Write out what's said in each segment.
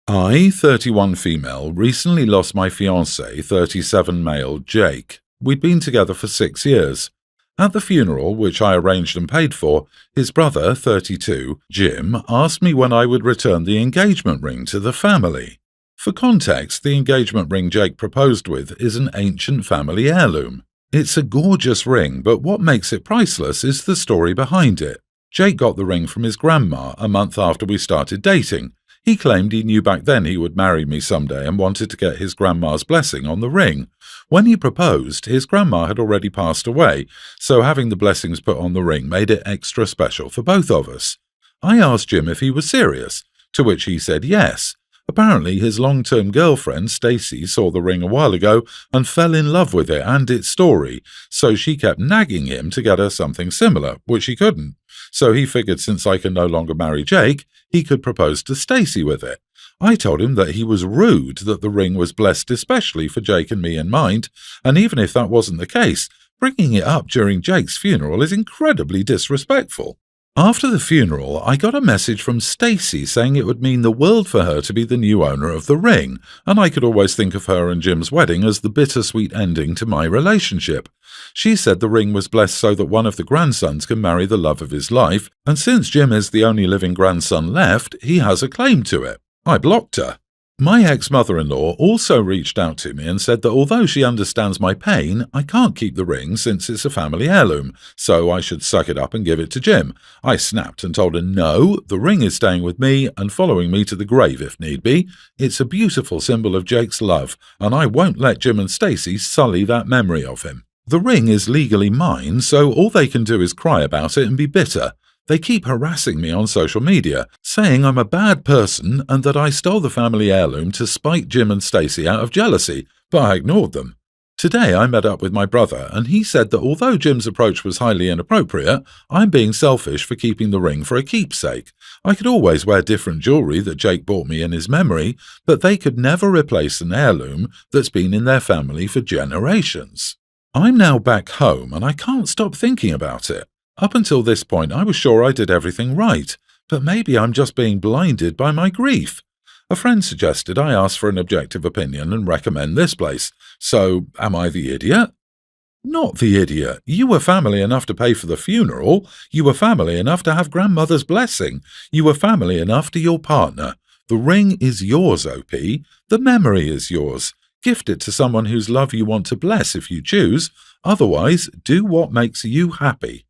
I, 31 female, recently lost my fiance, 37 male, Jake. We'd been together for 6 years. At the funeral, which I arranged and paid for, his brother, 32, Jim, asked me when I would return the engagement ring to the family. For context, the engagement ring Jake proposed with is an ancient family heirloom. It's a gorgeous ring, but what makes it priceless is the story behind it. Jake got the ring from his grandma a month after we started dating. He claimed he knew back then he would marry me someday and wanted to get his grandma's blessing on the ring. When he proposed, his grandma had already passed away, so having the blessings put on the ring made it extra special for both of us. I asked Jim if he was serious, to which he said yes. Apparently his long-term girlfriend, Stacy, saw the ring a while ago and fell in love with it and its story, so she kept nagging him to get her something similar, which he couldn't. So he figured since I can no longer marry Jake, he could propose to Stacy with it. I told him that he was rude that the ring was blessed especially for Jake and me in mind, and even if that wasn't the case, bringing it up during Jake's funeral is incredibly disrespectful. After the funeral, I got a message from Stacy saying it would mean the world for her to be the new owner of the ring, and I could always think of her and Jim's wedding as the bittersweet ending to my relationship. She said the ring was blessed so that one of the grandsons can marry the love of his life, and since Jim is the only living grandson left, he has a claim to it. I blocked her. My ex-mother-in-law also reached out to me and said that although she understands my pain, I can't keep the ring since it's a family heirloom, so I should suck it up and give it to Jim. I snapped and told her no, the ring is staying with me and following me to the grave if need be. It's a beautiful symbol of Jake's love, and I won't let Jim and Stacy sully that memory of him. The ring is legally mine, so all they can do is cry about it and be bitter. They keep harassing me on social media, saying I'm a bad person and that I stole the family heirloom to spite Jim and Stacy out of jealousy, but I ignored them. Today I met up with my brother and he said that although Jim's approach was highly inappropriate, I'm being selfish for keeping the ring for a keepsake. I could always wear different jewelry that Jake bought me in his memory, but they could never replace an heirloom that's been in their family for generations. I'm now back home and I can't stop thinking about it. Up until this point, I was sure I did everything right, but maybe I'm just being blinded by my grief. A friend suggested I ask for an objective opinion and recommend this place. So, am I the idiot? Not the idiot. You were family enough to pay for the funeral. You were family enough to have grandmother's blessing. You were family enough to your partner. The ring is yours, OP. The memory is yours. Gift it to someone whose love you want to bless if you choose. Otherwise, do what makes you happy.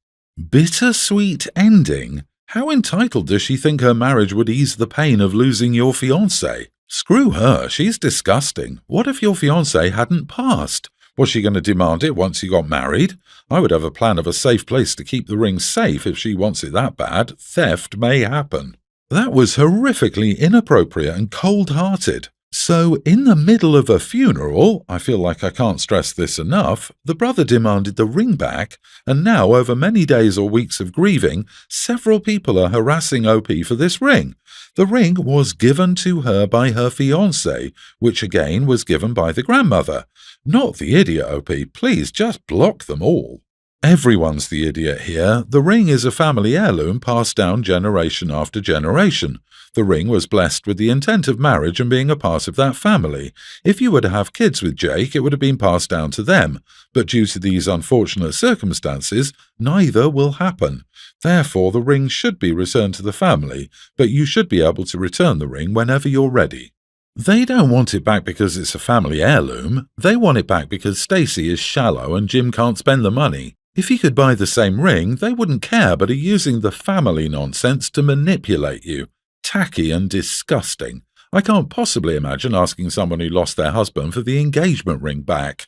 Bittersweet ending? How entitled does she think her marriage would ease the pain of losing your fiancé? Screw her, she's disgusting. What if your fiancé hadn't passed? Was she going to demand it once you got married? I would have a plan of a safe place to keep the ring safe if she wants it that bad. Theft may happen. That was horrifically inappropriate and cold-hearted. So, in the middle of a funeral, I feel like I can't stress this enough, the brother demanded the ring back, and now over many days or weeks of grieving, several people are harassing OP for this ring. The ring was given to her by her fiancé, which again was given by the grandmother. Not the idiot, OP, please just block them all. Everyone's the idiot here. The ring is a family heirloom passed down generation after generation. The ring was blessed with the intent of marriage and being a part of that family. If you were to have kids with Jake, it would have been passed down to them, but due to these unfortunate circumstances, neither will happen. Therefore, the ring should be returned to the family, but you should be able to return the ring whenever you're ready. They don't want it back because it's a family heirloom. They want it back because Stacy is shallow and Jim can't spend the money. If he could buy the same ring, they wouldn't care, but are using the family nonsense to manipulate you. Tacky and disgusting. I can't possibly imagine asking someone who lost their husband for the engagement ring back.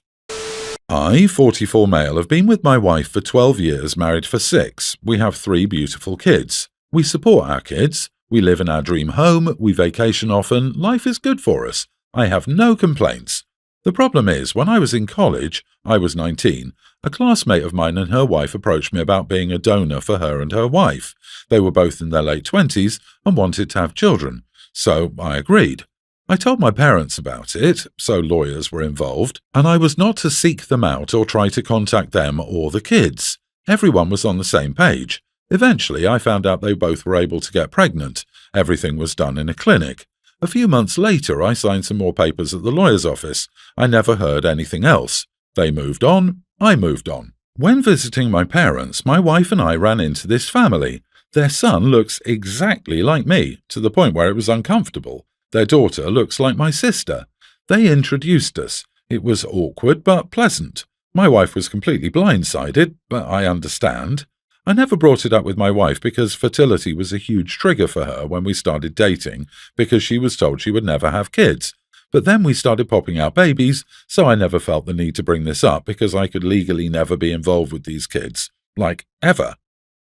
I, 44 male, have been with my wife for 12 years, married for 6. We have 3 beautiful kids. We support our kids. We live in our dream home. We vacation often. Life is good for us. I have no complaints. The problem is, when I was in college, I was 19, a classmate of mine and her wife approached me about being a donor for her and her wife. They were both in their late 20s and wanted to have children, so I agreed. I told my parents about it, so lawyers were involved, and I was not to seek them out or try to contact them or the kids. Everyone was on the same page. Eventually, I found out they both were able to get pregnant. Everything was done in a clinic. A few months later, I signed some more papers at the lawyer's office. I never heard anything else. They moved on. I moved on. When visiting my parents, my wife and I ran into this family. Their son looks exactly like me, to the point where it was uncomfortable. Their daughter looks like my sister. They introduced us. It was awkward but pleasant. My wife was completely blindsided, but I understand. I never brought it up with my wife because fertility was a huge trigger for her when we started dating, because she was told she would never have kids. But then we started popping out babies, so I never felt the need to bring this up because I could legally never be involved with these kids. Like, ever.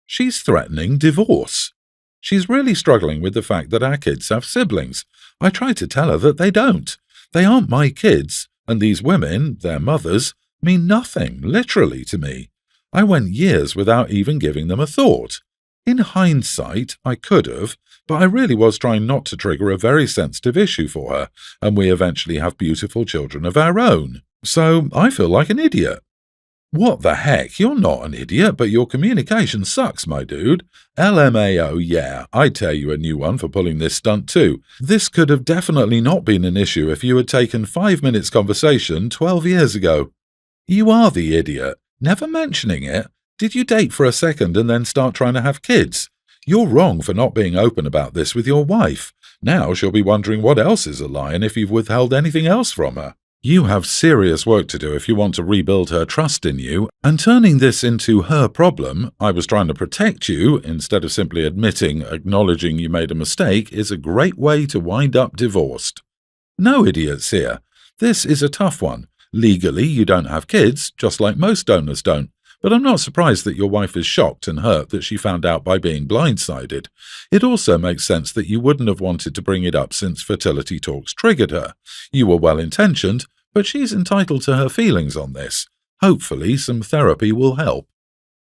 She's threatening divorce. She's really struggling with the fact that our kids have siblings. I tried to tell her that they don't. They aren't my kids, and these women, their mothers, mean nothing, literally, to me. I went years without even giving them a thought. In hindsight, I could have, but I really was trying not to trigger a very sensitive issue for her, and we eventually have beautiful children of our own. So I feel like an idiot. What the heck? You're not an idiot, but your communication sucks, my dude. LMAO, yeah, I'd tear you a new one for pulling this stunt too. This could have definitely not been an issue if you had taken 5 minutes conversation 12 years ago. You are the idiot. Never mentioning it. Did you date for a second and then start trying to have kids? You're wrong for not being open about this with your wife. Now she'll be wondering what else is a lie and if you've withheld anything else from her. You have serious work to do if you want to rebuild her trust in you, and turning this into her problem, I was trying to protect you, instead of simply acknowledging you made a mistake, is a great way to wind up divorced. No idiots here. This is a tough one. Legally, you don't have kids, just like most donors don't. But I'm not surprised that your wife is shocked and hurt that she found out by being blindsided. It also makes sense that you wouldn't have wanted to bring it up since fertility talks triggered her. You were well-intentioned, but she's entitled to her feelings on this. Hopefully, some therapy will help.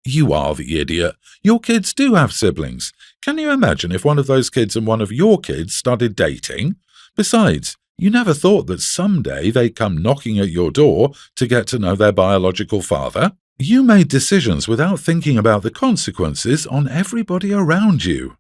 You are the idiot. Your kids do have siblings. Can you imagine if one of those kids and one of your kids started dating? Besides, you never thought that someday they'd come knocking at your door to get to know their biological father? You made decisions without thinking about the consequences on everybody around you.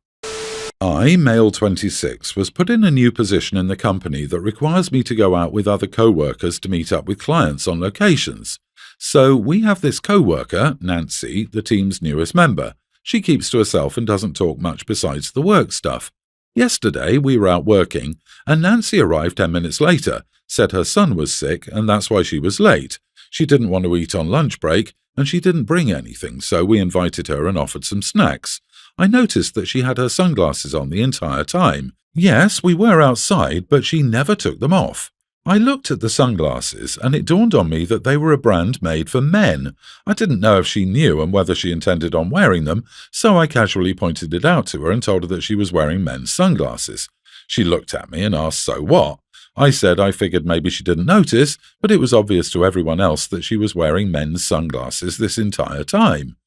I, male 26, was put in a new position in the company that requires me to go out with other co-workers to meet up with clients on locations. So we have this co-worker, Nancy, the team's newest member. She keeps to herself and doesn't talk much besides the work stuff. Yesterday we were out working, and Nancy arrived 10 minutes later, said her son was sick and that's why she was late. She didn't want to eat on lunch break, and she didn't bring anything, so we invited her and offered some snacks. I noticed that she had her sunglasses on the entire time. Yes, we were outside, but she never took them off. I looked at the sunglasses, and it dawned on me that they were a brand made for men. I didn't know if she knew and whether she intended on wearing them, so I casually pointed it out to her and told her that she was wearing men's sunglasses. She looked at me and asked, "So what?" I said I figured maybe she didn't notice, but it was obvious to everyone else that she was wearing men's sunglasses this entire time.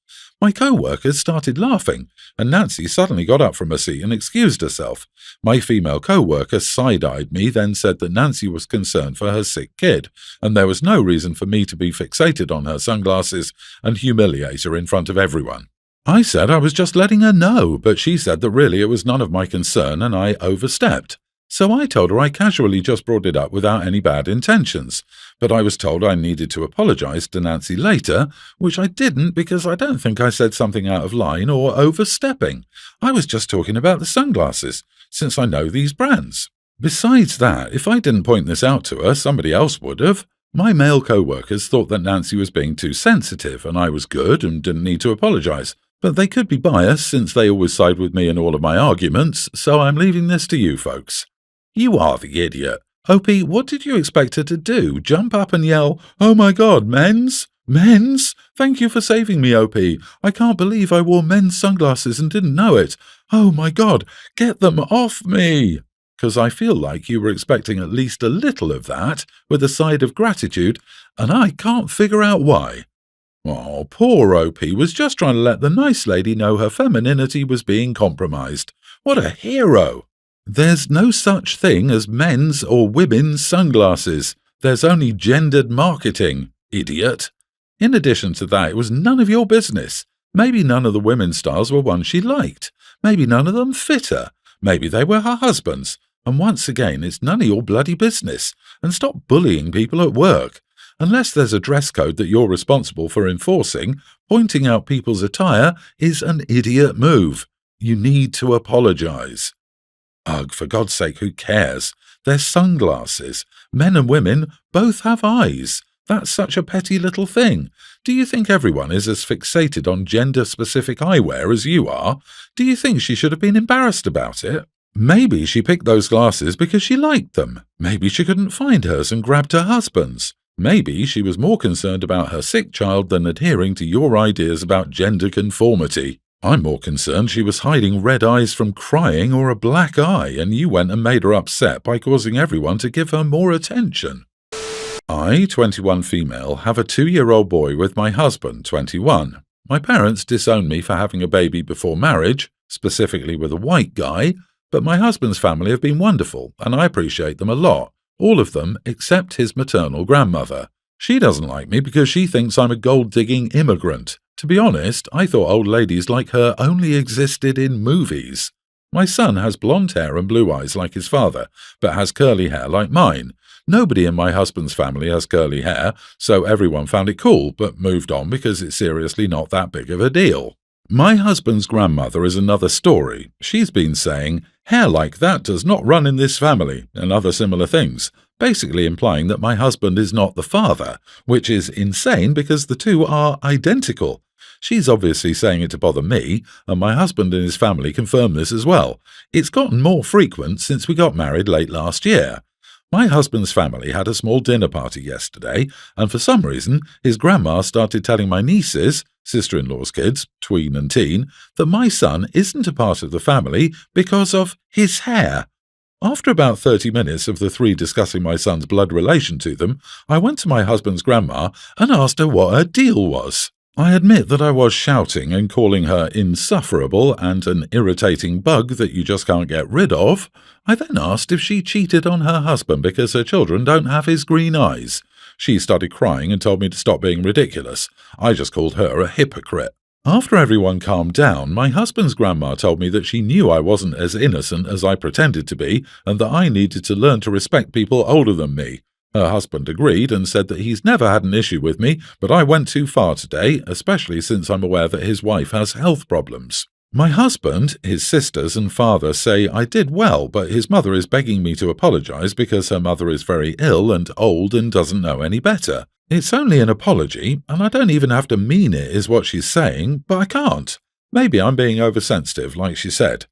My co-workers started laughing, and Nancy suddenly got up from her seat and excused herself. My female co-worker side-eyed me, then said that Nancy was concerned for her sick kid, and there was no reason for me to be fixated on her sunglasses and humiliate her in front of everyone. I said I was just letting her know, but she said that really it was none of my concern and I overstepped. So I told her I casually just brought it up without any bad intentions, but I was told I needed to apologize to Nancy later, which I didn't because I don't think I said something out of line or overstepping. I was just talking about the sunglasses, since I know these brands. Besides that, if I didn't point this out to her, somebody else would have. My male co-workers thought that Nancy was being too sensitive and I was good and didn't need to apologize. But they could be biased since they always side with me in all of my arguments, so I'm leaving this to you folks. You are the idiot. OP, what did you expect her to do? Jump up and yell, "Oh my God, men's? Men's? Thank you for saving me, OP. I can't believe I wore men's sunglasses and didn't know it. Oh my God, get them off me." Because I feel like you were expecting at least a little of that, with a side of gratitude, and I can't figure out why. Oh, poor OP was just trying to let the nice lady know her femininity was being compromised. What a hero! There's no such thing as men's or women's sunglasses. There's only gendered marketing, idiot. In addition to that, it was none of your business. Maybe none of the women's styles were ones she liked. Maybe none of them fit her. Maybe they were her husband's. And once again, it's none of your bloody business. And stop bullying people at work. Unless there's a dress code that you're responsible for enforcing, pointing out people's attire is an idiot move. You need to apologize. Ugh, for God's sake, who cares? They're sunglasses. Men and women both have eyes. That's such a petty little thing. Do you think everyone is as fixated on gender-specific eyewear as you are? Do you think she should have been embarrassed about it? Maybe she picked those glasses because she liked them. Maybe she couldn't find hers and grabbed her husband's. Maybe she was more concerned about her sick child than adhering to your ideas about gender conformity. I'm more concerned she was hiding red eyes from crying or a black eye, and you went and made her upset by causing everyone to give her more attention. I, 21 female, have a 2-year-old boy with my husband, 21. My parents disowned me for having a baby before marriage, specifically with a white guy, but my husband's family have been wonderful, and I appreciate them a lot. All of them except his maternal grandmother. She doesn't like me because she thinks I'm a gold-digging immigrant. To be honest, I thought old ladies like her only existed in movies. My son has blonde hair and blue eyes like his father, but has curly hair like mine. Nobody in my husband's family has curly hair, so everyone found it cool, but moved on because it's seriously not that big of a deal. My husband's grandmother is another story. She's been saying, "Hair like that does not run in this family," and other similar things, basically implying that my husband is not the father, which is insane because the two are identical. She's obviously saying it to bother me, and my husband and his family confirm this as well. It's gotten more frequent since we got married late last year. My husband's family had a small dinner party yesterday, and for some reason, his grandma started telling my nieces, sister-in-law's kids, tween and teen, that my son isn't a part of the family because of his hair. After about 30 minutes of the three discussing my son's blood relation to them, I went to my husband's grandma and asked her what her deal was. I admit that I was shouting and calling her insufferable and an irritating bug that you just can't get rid of. I then asked if she cheated on her husband because her children don't have his green eyes. She started crying and told me to stop being ridiculous. I just called her a hypocrite. After everyone calmed down, my husband's grandma told me that she knew I wasn't as innocent as I pretended to be and that I needed to learn to respect people older than me. Her husband agreed and said that he's never had an issue with me, but I went too far today, especially since I'm aware that his wife has health problems. My husband, his sisters and father say I did well, but his mother is begging me to apologize because her mother is very ill and old and doesn't know any better. It's only an apology, and I don't even have to mean it is what she's saying, but I can't. Maybe I'm being oversensitive, like she said.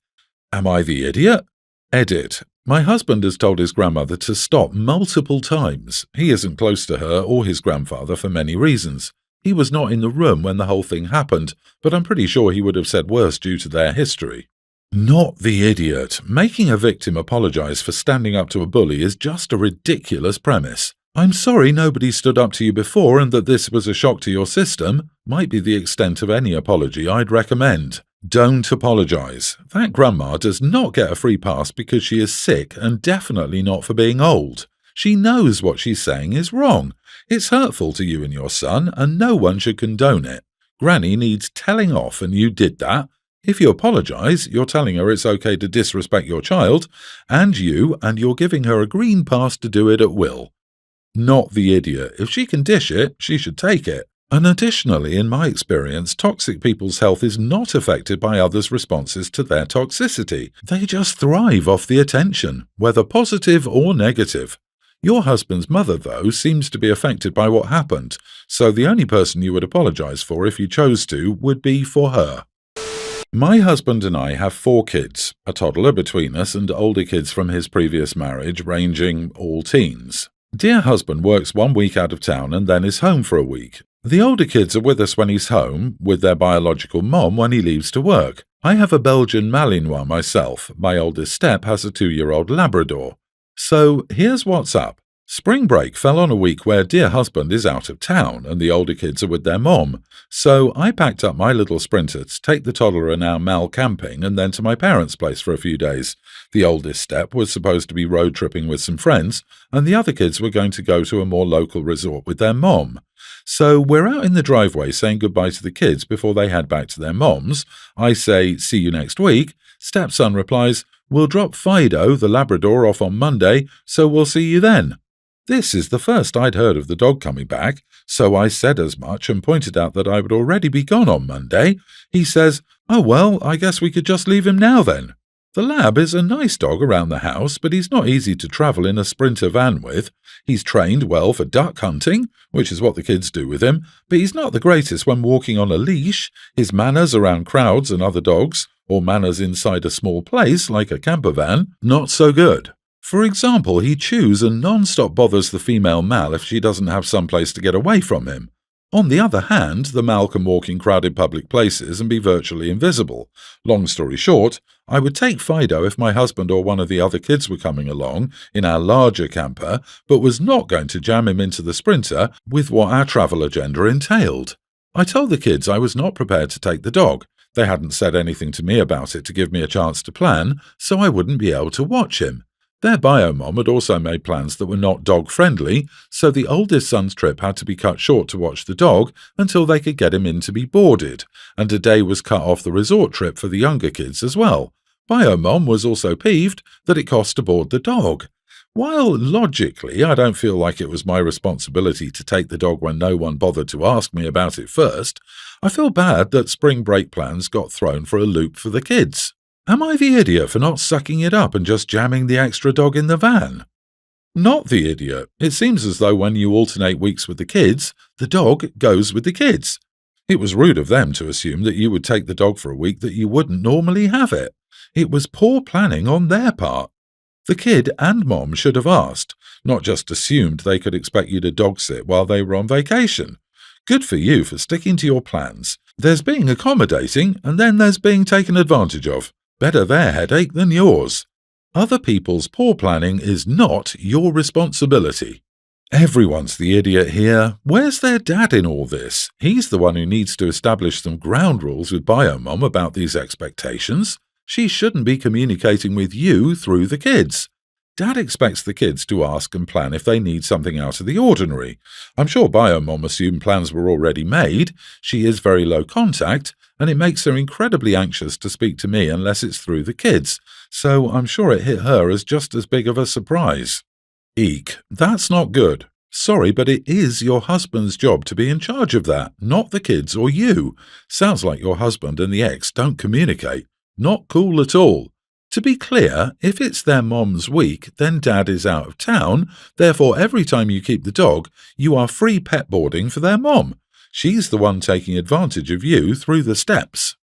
Am I the idiot? Edit. My husband has told his grandmother to stop multiple times. He isn't close to her or his grandfather for many reasons. He was not in the room when the whole thing happened, but I'm pretty sure he would have said worse due to their history. Not the idiot. Making a victim apologize for standing up to a bully is just a ridiculous premise. I'm sorry nobody stood up to you before and that this was a shock to your system might be the extent of any apology I'd recommend. Don't apologize. That grandma does not get a free pass because she is sick and definitely not for being old. She knows what she's saying is wrong. It's hurtful to you and your son, and no one should condone it. Granny needs telling off, and you did that. If you apologize, you're telling her it's okay to disrespect your child, and you're giving her a green pass to do it at will. Not the idiot. If she can dish it, she should take it. And additionally, in my experience, toxic people's health is not affected by others' responses to their toxicity. They just thrive off the attention, whether positive or negative. Your husband's mother, though, seems to be affected by what happened, so the only person you would apologize for if you chose to would be for her. My husband and I have 4 kids, a toddler between us and older kids from his previous marriage, ranging all teens. Dear husband works 1 week out of town and then is home for a week. The older kids are with us when he's home, with their biological mom when he leaves to work. I have a Belgian Malinois myself. My oldest step has a 2-year-old Labrador. So here's what's up. Spring break fell on a week where dear husband is out of town and the older kids are with their mom. So I packed up my little Sprinter to take the toddler and our Mal camping and then to my parents' place for a few days. The oldest step was supposed to be road tripping with some friends, and the other kids were going to go to a more local resort with their mom. So we're out in the driveway saying goodbye to the kids before they head back to their moms. I say, see you next week. Stepson replies, We'll drop Fido, the Labrador, off on Monday, so we'll see you then. This is the first I'd heard of the dog coming back, so I said as much and pointed out that I would already be gone on Monday. He says, "Oh well, I guess we could just leave him now then." The Lab is a nice dog around the house, but he's not easy to travel in a Sprinter van with. He's trained well for duck hunting, which is what the kids do with him, but he's not the greatest when walking on a leash. His manners around crowds and other dogs, or manners inside a small place like a camper van, not so good. For example, he chews and non-stop bothers the female mal if she doesn't have some place to get away from him. On the other hand, the mal can walk in crowded public places and be virtually invisible. Long story short, I would take Fido if my husband or one of the other kids were coming along in our larger camper, but was not going to jam him into the Sprinter with what our travel agenda entailed. I told the kids I was not prepared to take the dog. They hadn't said anything to me about it to give me a chance to plan, so I wouldn't be able to watch him. Their bio-mom had also made plans that were not dog-friendly, so the oldest son's trip had to be cut short to watch the dog until they could get him in to be boarded, and a day was cut off the resort trip for the younger kids as well. Bio-mom was also peeved that it cost to board the dog. While logically I don't feel like it was my responsibility to take the dog when no one bothered to ask me about it first, I feel bad that spring break plans got thrown for a loop for the kids. Am I the idiot for not sucking it up and just jamming the extra dog in the van? Not the idiot. It seems as though when you alternate weeks with the kids, the dog goes with the kids. It was rude of them to assume that you would take the dog for a week that you wouldn't normally have it. It was poor planning on their part. The kid and mom should have asked, not just assumed they could expect you to dog sit while they were on vacation. Good for you for sticking to your plans. There's being accommodating, and then there's being taken advantage of. Better their headache than yours. Other people's poor planning is not your responsibility. Everyone's the idiot here. Where's their dad in all this? He's the one who needs to establish some ground rules with bio-mom about these expectations. She shouldn't be communicating with you through the kids. Dad expects the kids to ask and plan if they need something out of the ordinary. I'm sure bio-mom assumed plans were already made. She is very low contact, and it makes her incredibly anxious to speak to me unless it's through the kids, so I'm sure it hit her as just as big of a surprise. Eek, that's not good. Sorry, but it is your husband's job to be in charge of that, not the kids or you. Sounds like your husband and the ex don't communicate. Not cool at all. To be clear, if it's their mom's week, then dad is out of town, therefore every time you keep the dog, you are free pet boarding for their mom. She's the one taking advantage of you through the steps.